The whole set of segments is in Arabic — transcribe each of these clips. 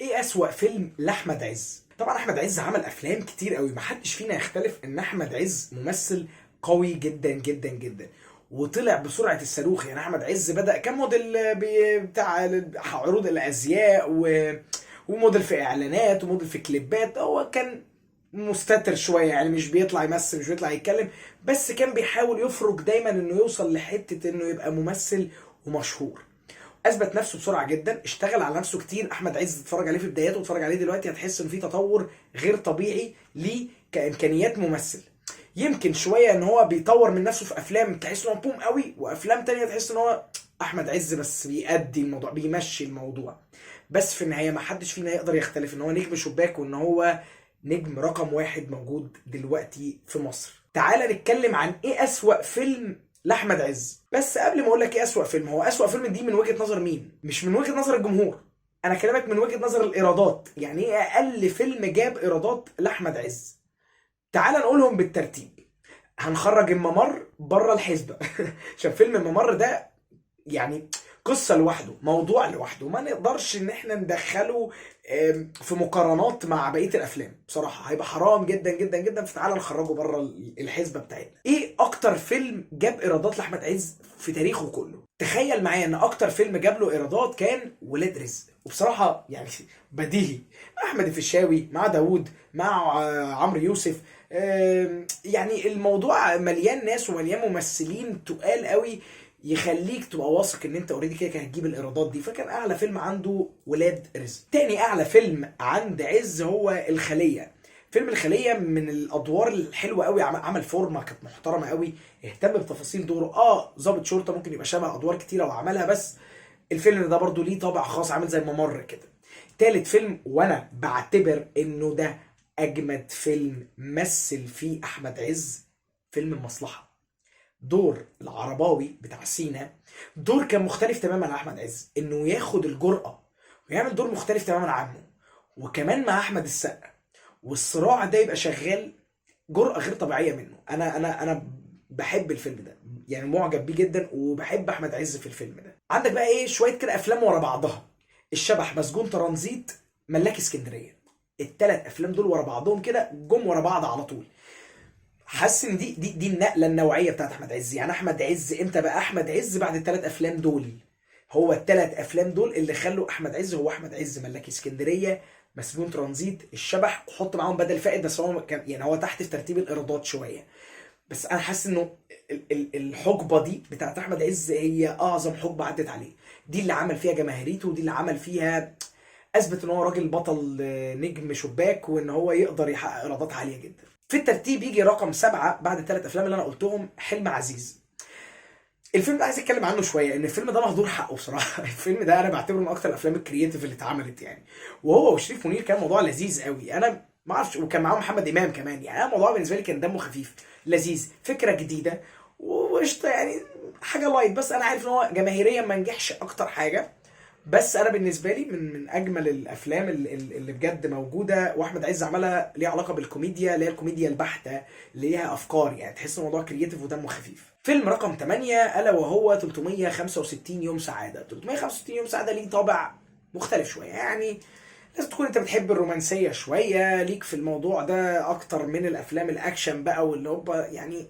ايه اسوأ فيلم لاحمد عز؟ طبعا احمد عز عمل افلام كتير قوي، محدش فينا يختلف ان احمد عز ممثل قوي جدا جدا جدا، وطلع بسرعه الصاروخ. يعني احمد عز بدأ كان موديل بتاع عروض الازياء وموديل في اعلانات وموديل في كليبات. هو كان مستتر شويه، يعني مش بيطلع يمثل، مش بيطلع يتكلم، بس كان بيحاول يفرق دايما انه يوصل لحته انه يبقى ممثل ومشهور. اثبت نفسه بسرعه جدا، اشتغل على نفسه كتير. احمد عز اتفرج عليه في بداياته واتفرج عليه دلوقتي، هتحس ان في تطور غير طبيعي ليه كامكانيات ممثل. يمكن شويه ان هو بيطور من نفسه في افلام تحس ان هو بوم قوي، وافلام تانية تحس ان هو احمد عز بس بيأدي الموضوع، بيمشي الموضوع. بس في النهايه ما حدش فينا يقدر يختلف ان هو نجم شباك، وان هو نجم رقم واحد موجود دلوقتي في مصر. تعال نتكلم عن ايه اسوأ فيلم لاحمد عز. بس قبل ما اقول لك ايه اسوأ فيلم، هو اسوأ فيلم دي من وجهة نظر مين؟ مش من وجهة نظر الجمهور، انا كلامك من وجهة نظر الايرادات. يعني ايه اقل فيلم جاب ايرادات لاحمد عز؟ تعال نقولهم بالترتيب. هنخرج الممر بره الحسبة عشان فيلم الممر ده يعني قصة لوحده، موضوع لوحده، ما نقدرش ان احنا ندخله في مقارنات مع بقية الافلام. بصراحة هيبقى حرام جدا جدا جدا، فتعالى نخرجه بره الحسبة بتاعتنا. ايه اكتر فيلم جاب ايرادات لاحمد عز في تاريخه كله؟ تخيل معايا ان اكتر فيلم جاب له ايرادات كان ولاد رزق. وبصراحة يعني بديهي، احمد الفيشاوي مع داوود مع عمرو يوسف. يعني الموضوع مليان ناس ومليان ممثلين تقال قوي، يخليك تبقى واثق ان انت اوريدي كده هتجيب الايرادات دي. فكان اعلى فيلم عنده ولاد رزق. تاني اعلى فيلم عند عز هو الخليه. فيلم الخليه من الادوار الحلوه قوي، عمل فورمه كانت محترمه قوي، اهتم بتفاصيل دوره. ضابط شرطه ممكن يبقى شبه ادوار كتيره وعملها، بس الفيلم ده برضو ليه طابع خاص، عامل زي الممر كده. تالت فيلم، وانا بعتبر انه ده اجمد فيلم مثل فيه احمد عز، فيلم المصلحه. دور العرباوي بتاع سينا دور كان مختلف تماما عن احمد عز، انه ياخد الجرأة ويعمل دور مختلف تماما عنه، وكمان مع احمد السقا، والصراع ده يبقى شغال، جرأة غير طبيعية منه. انا بحب الفيلم ده، يعني معجب بيه جدا، وبحب احمد عز في الفيلم ده. عندك بقى ايه شوية كده افلام ورا بعضها: الشبح، مسجون ترانزيت، ملاك اسكندرية. التلات افلام دول ورا بعضهم كده، جم ورا بعض على طول. حاسس ان دي النقله النوعيه بتاعت احمد عز. يعني احمد عز امتى بقى احمد عز؟ بعد الثلاث افلام دول. هو الثلاث افلام دول اللي خلوا احمد عز هو احمد عز: ملاكي اسكندريه، مسجون ترانزيت، الشبح. وحط معاهم بدل فائد، بس هو كان يعني هو تحت في ترتيب الايرادات شويه. بس انا حاسس انه الحقبه دي بتاعت احمد عز هي اعظم حقبه عدت عليه. دي اللي عمل فيها جماهيريته، ودي اللي عمل فيها اثبت ان هو راجل بطل، نجم شباك، وان هو يقدر يحقق ايرادات عاليه جدا. في الترتيب يجي رقم 7 بعد الثلاث افلام اللي انا قلتهم: حلم عزيز. الفيلم ده عايز اتكلم عنه شويه، ان الفيلم ده مهدور حقه بصراحه الفيلم ده انا بعتبره من اكتر الافلام الكرييتيف اللي اتعملت يعني. وهو وشريف منير كان موضوع لذيذ قوي. انا ما اعرفش، وكان معاهم محمد امام كمان. يعني انا الموضوع بالنسبه لي كان دمه خفيف لذيذ، فكره جديده وقشطه يعني، حاجه لايت. بس انا عارف ان هو جماهيريا ما نجحش اكتر حاجه. بس انا بالنسبه لي من اجمل الافلام اللي بجد موجوده، واحمد عز عملها ليها علاقه بالكوميديا، اللي هي الكوميديا البحته اللي ليها افكار، يعني تحس الموضوع كرييتيف ودمه خفيف. فيلم رقم 8 الا وهو 365 يوم سعاده. 365 يوم سعاده ليه طابع مختلف شويه، يعني لازم تكون انت بتحب الرومانسيه شويه، ليك في الموضوع ده اكتر من الافلام الاكشن بقى، واللي هو يعني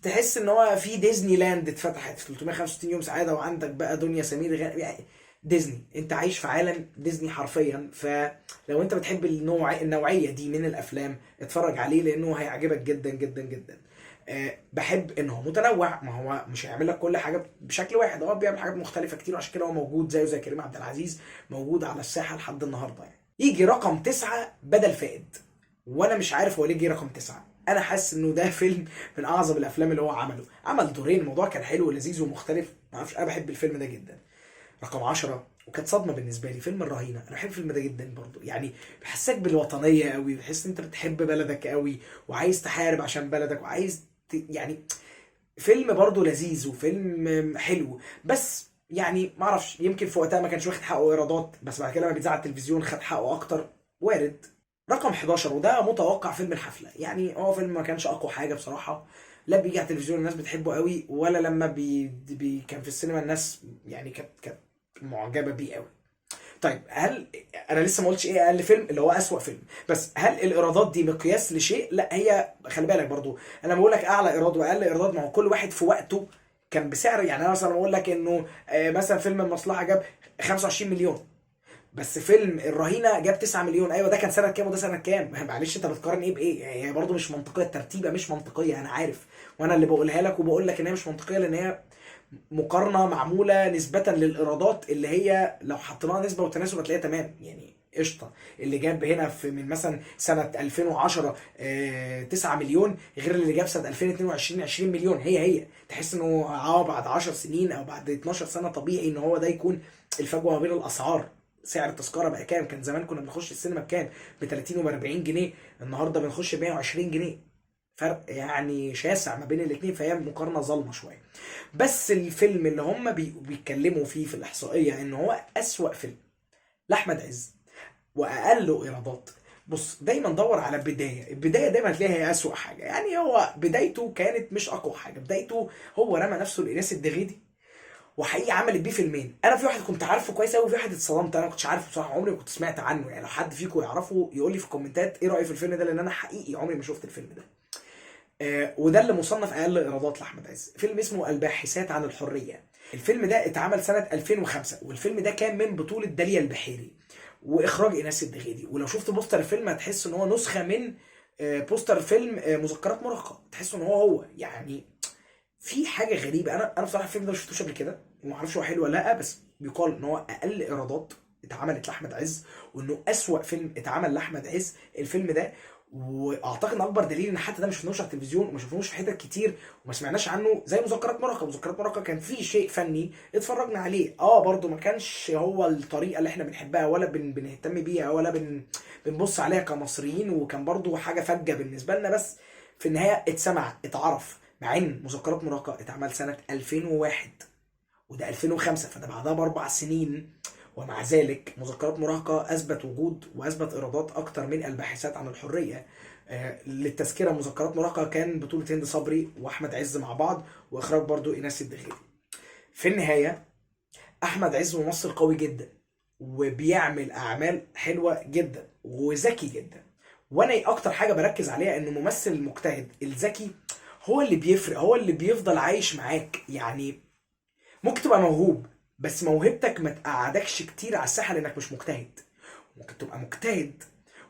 تحس ان هو في ديزني لاند اتفتحت في 365 يوم سعاده، وعندك بقى دنيا سمير غانم. يعني ديزني، انت عايش في عالم ديزني حرفيا. فلو انت بتحب النوعيه دي من الافلام، اتفرج عليه لانه هيعجبك جدا جدا جدا. بحب ان هو متنوع، ما هو مش هيعمل لك كل حاجه بشكل واحد، هو بيعمل حاجات مختلفه كتير، وعشان كده هو موجود زيه زي كريم عبد العزيز، موجود على الساحه لحد النهارده يعني. يجي رقم 9 بدل فائد. وانا مش عارف هو ليه جه رقم 9. انا حاسس انه ده فيلم من اعظم الافلام اللي هو عمله. عمل دورين، الموضوع كان حلو ولذيذ ومختلف، ما اعرفش، انا بحب الفيلم ده جدا. رقم 10، وكانت صدمه بالنسبه لي، فيلم الرهينه. انا بحب الفيلم ده جدا برضو، يعني بيحسسك بالوطنيه قوي، بتحس ان انت بتحب بلدك قوي، وعايز تحارب عشان بلدك، وعايز يعني فيلم برضو لذيذ وفيلم حلو. بس يعني ما اعرفش، يمكن في وقتها ما كانش واخد حقه ايرادات، بس بعد كده لما بيتذاع على التلفزيون خد حقه اكتر، وارد. رقم 11، وده متوقع، فيلم الحفله. يعني هو فيلم ما كانش اقوى حاجه بصراحه، لا بيجي على التلفزيون الناس بتحبه قوي، ولا لما كان في السينما الناس يعني كانت معجبه بيه قوي. طيب هل انا لسه ما قلتش ايه اقل فيلم اللي هو اسوأ فيلم، بس هل الايرادات دي مقياس لشيء؟ لا، هي خلي بالك برضو، انا بقول لك اعلى ايراد واقل ايرادات، ما هو كل واحد في وقته كان بسعر. يعني انا مثلا بقول لك انه مثلا فيلم المصلحه جاب 25 مليون، بس فيلم الرهينه جاب 9 مليون. ايوه، ده كان سنه كام وده سنه كام؟ معلش انت بتقارن ايه بايه؟ يعني هي برضه مش منطقيه، الترتيبه مش منطقيه، انا عارف، وانا اللي بقولها لك وبقول لك ان هي مش منطقيه، لان هي مقارنه معموله نسبه للايرادات اللي هي لو حطيناها نسبه وتناسب هتلاقيها تمام، يعني قشطه. اللي جاب هنا في من مثلا سنه 2010 9 مليون غير اللي جاب سنه 2022 20 مليون، هي تحس انه بعد 10 سنين او بعد 12 سنه طبيعي ان هو ده يكون الفجوه ما بين الاسعار. سعر التذكره بقى كام؟ كان زمان كنا بنخش السينما بكام؟ ب 30 و 40 جنيه، النهارده بنخش ب 120 جنيه، فرق يعني شاسع ما بين الاثنين، فهي مقارنه ظالمه شويه. بس الفيلم اللي هم بيتكلموا فيه في الاحصائيه ان هو اسوأ فيلم لاحمد عز واقل ايرادات، بص دايما دور على البدايه، البدايه دايما هتلاقيها هي اسوأ حاجه. يعني هو بدايته كانت مش اقوى حاجه، بدايته هو رمى نفسه لايناس الدغيدي، وحقيقي عملت بيه فيلمين. انا في واحد كنت عارفه كويس قوي وفي واحد اتصدمت، انا ما كنتش عارفه بصراحه، عمري ما كنت سمعت عنه. يعني لو حد فيكم يعرفه يقول لي في الكومنتات ايه رايه في الفيلم ده، لان انا حقيقي عمري ما شفت الفيلم ده. وده اللي مصنف اقل ايرادات لاحمد عز، فيلم اسمه الباحثات عن الحريه. الفيلم ده اتعمل سنه 2005، والفيلم ده كان من بطوله داليا البحيري واخراج ايناس الدغيدي. ولو شفت بوستر الفيلم هتحس ان هو نسخه من بوستر فيلم مذكرات مراهقه، تحس ان هو يعني في حاجه غريبه. انا بصراحه الفيلم ده ما شفتوش قبل كده وما اعرفش هو حلو ولا لا، بس بيقال ان هو اقل ايرادات اتعملت لاحمد عز، وانه اسوأ فيلم اتعمل لاحمد عز الفيلم ده. واعتقد ان اكبر دليل ان حتى ده مش شفناهوش على التلفزيون وما شفناهوش في حتت كتير وما سمعناش عنه زي مذكرات مراهقه. مذكرات مراهقه كان فيه شيء فني اتفرجنا عليه، برضه ما كانش هو الطريقه اللي احنا بنحبها ولا بنهتم بيها ولا بنبص عليها كمصريين، وكان برضه حاجه فجه بالنسبه لنا، بس في النهايه اتسمع اتعرف. مع ان مذكرات مراهقه اتعمل سنه 2001 وده 2005، فده بعدها ب4 سنين، ومع ذلك مذكرات مراهقه اثبت وجود واثبت ايرادات اكتر من الباحثات عن الحريه. للتذكره مذكرات مراهقه كان بطوله هند صبري واحمد عز مع بعض، واخراج برضو ايناس الدغيدي. في النهايه احمد عز ممثل قوي جدا وبيعمل اعمال حلوه جدا وذكي جدا، وانا اكتر حاجه بركز عليها انه ممثل المجتهد الذكي هو اللي بيفرق، هو اللي بيفضل عايش معاك. يعني ممكن تبقى موهوب بس موهبتك ما تقعدكش كتير على الساحه لانك مش مجتهد. ممكن تبقى مجتهد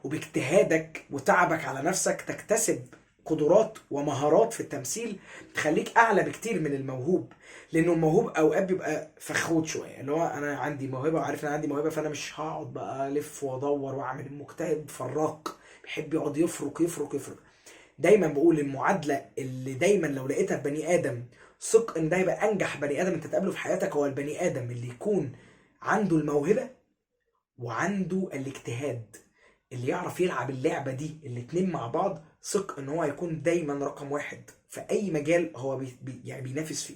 وباجتهادك وتعبك على نفسك تكتسب قدرات ومهارات في التمثيل تخليك اعلى بكتير من الموهوب. لانه الموهوب اوقات بيبقى فخود شويه، اللي هو انا عندي موهبه وعارف ان انا عندي موهبه، فانا مش هقعد بقى الف وادور واعمل. المجتهد فراق، بيحب يقعد يفرك يفرك يفرك. دايما بقول المعادله اللي دايما لو لقيتها في بني ادم ثق ان ده هيبقى انجح بني ادم انت تقابله في حياتك، هو البني ادم اللي يكون عنده الموهبه وعنده الاجتهاد، اللي يعرف يلعب اللعبه دي الاتنين مع بعض. ثق ان هو هيكون دايما رقم واحد في اي مجال هو يعني بينافس فيه،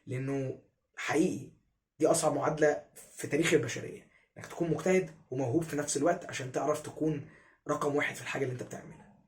لانه حقيقي دي اصعب معادله في تاريخ البشريه، انك تكون مجتهد وموهوب في نفس الوقت عشان تعرف تكون رقم واحد في الحاجه اللي انت بتعملها.